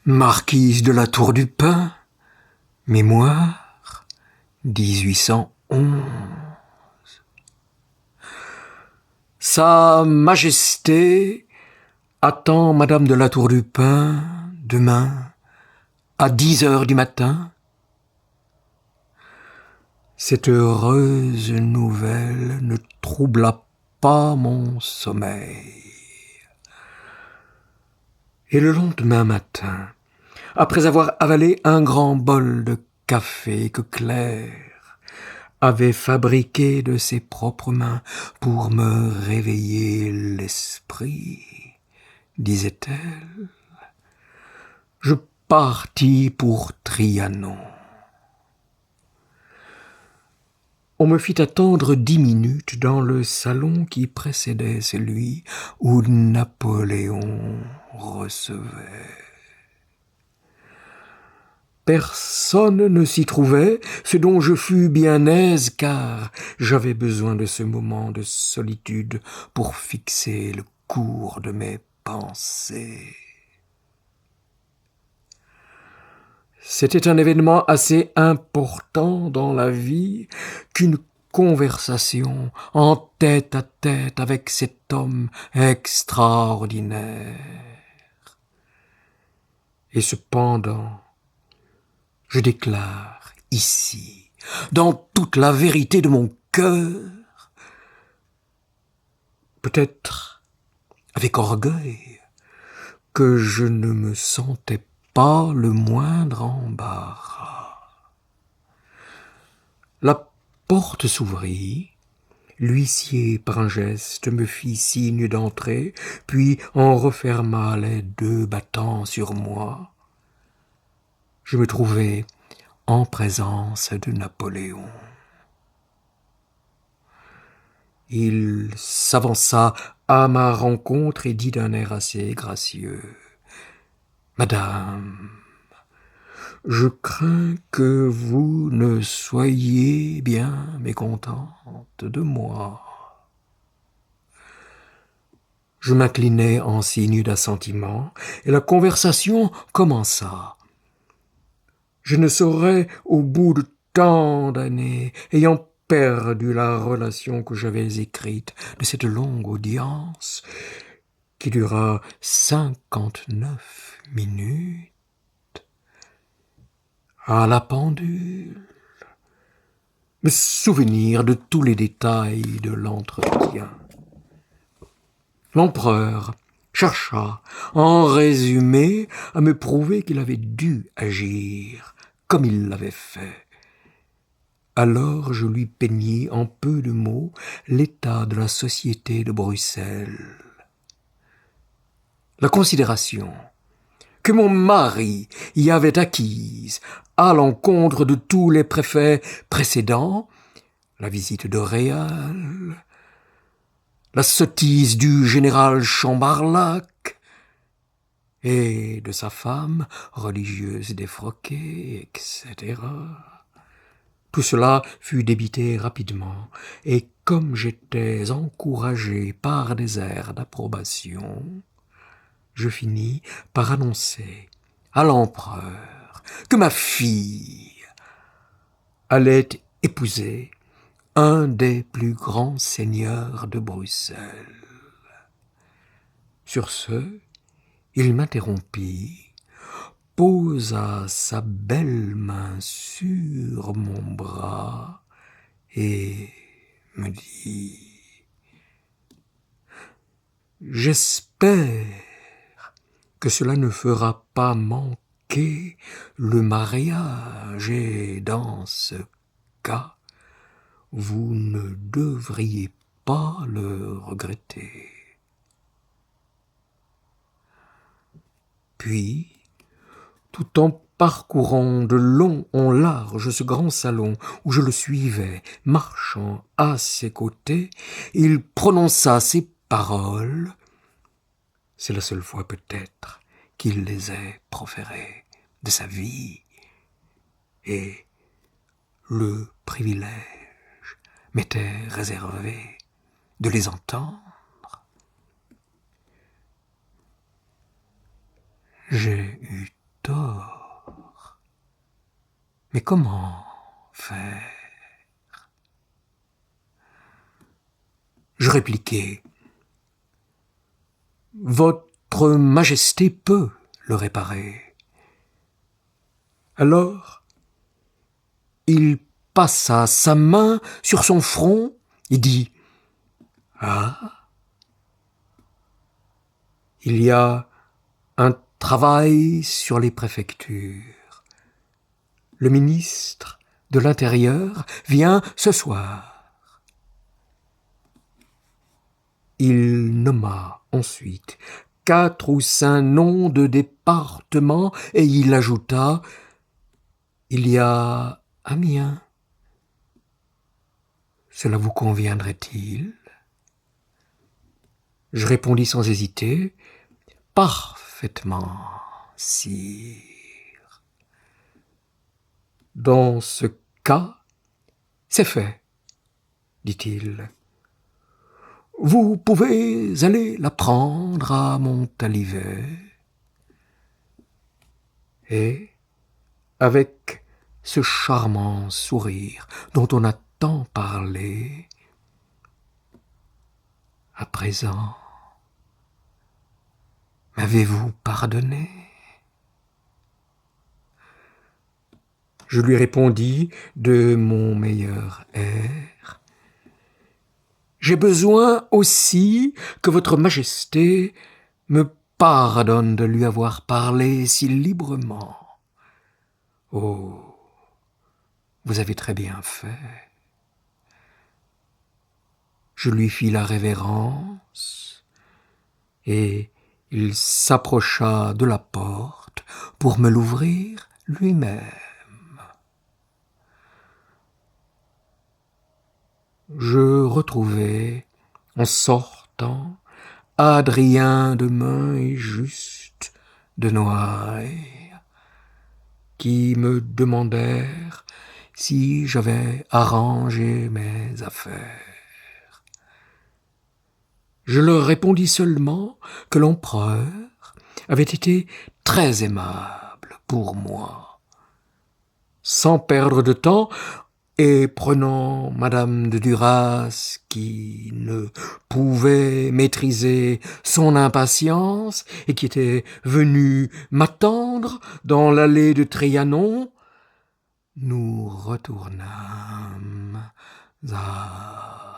Marquise de la Tour du Pin, mémoire 1811. Sa Majesté attend Madame de la Tour du Pin demain à 10 heures du matin. Cette heureuse nouvelle ne troubla pas mon sommeil. Et le lendemain matin, après avoir avalé un grand bol de café que Claire avait fabriqué de ses propres mains pour me réveiller l'esprit, disait-elle, je partis pour Trianon. On me fit attendre 10 minutes dans le salon qui précédait celui où Napoléon recevait. Personne ne s'y trouvait, ce dont je fus bien aise, car j'avais besoin de ce moment de solitude pour fixer le cours de mes pensées. C'était un événement assez important dans la vie qu'une conversation en tête-à-tête avec cet homme extraordinaire. Et cependant, je déclare ici, dans toute la vérité de mon cœur, peut-être avec orgueil, que je ne me sentais pas le moindre embarras. La porte s'ouvrit, l'huissier par un geste me fit signe d'entrer, puis en referma les 2 battants sur moi. Je me trouvais en présence de Napoléon. Il s'avança à ma rencontre et dit d'un air assez gracieux : « Madame, je crains que vous ne soyez bien mécontente de moi. » Je m'inclinai en signe d'assentiment et la conversation commença. Je ne saurais, au bout de tant d'années, ayant perdu la relation que j'avais écrite de cette longue audience, qui dura 59 minutes, à la pendule, me souvenir de tous les détails de l'entretien. L'empereur chercha, en résumé, à me prouver qu'il avait dû agir comme il l'avait fait. Alors je lui peignis en peu de mots l'état de la société de Bruxelles. La considération que mon mari y avait acquise à l'encontre de tous les préfets précédents, la visite de Réal, la sottise du général Chambarlac et de sa femme, religieuse défroquée, etc. Tout cela fut débité rapidement, et comme j'étais encouragé par des airs d'approbation, je finis par annoncer à l'empereur que ma fille allait épouser un des plus grands seigneurs de Bruxelles. Sur ce, il m'interrompit, posa sa belle main sur mon bras et me dit : « J'espère que cela ne fera pas manquer le mariage et dans ce cas, vous ne devriez pas le regretter. » Puis, tout en parcourant de long en large ce grand salon où je le suivais, marchant à ses côtés, il prononça ces paroles. C'est la seule fois peut-être qu'il les ait proférées de sa vie, et le privilège m'était réservé de les entendre. J'ai eu Mais comment faire? Je répliquai. Votre Majesté peut le réparer. Alors, il passa sa main sur son front et dit « Ah, il y a un travail sur les préfectures. Le ministre de l'Intérieur vient ce soir. » Il nomma ensuite 4 ou 5 noms de départements et il ajouta « Il y a Amiens. Cela vous conviendrait-il » Je répondis sans hésiter « Parfaitement, sire. » Dans ce cas, c'est fait, dit-il. Vous pouvez aller la prendre à Montalivet. Et, avec ce charmant sourire dont on a tant parlé, à présent, m'avez-vous pardonné? Je lui répondis de mon meilleur air. J'ai besoin aussi que votre Majesté me pardonne de lui avoir parlé si librement. Oh, vous avez très bien fait. Je lui fis la révérence et il s'approcha de la porte pour me l'ouvrir lui-même. Je retrouvai, en sortant, Adrien de Main et Juste de Noailles, qui me demandèrent si j'avais arrangé mes affaires. Je leur répondis seulement que l'empereur avait été très aimable pour moi. Sans perdre de temps, et prenant Madame de Duras, qui ne pouvait maîtriser son impatience et qui était venue m'attendre dans l'allée de Trianon, nous retournâmes à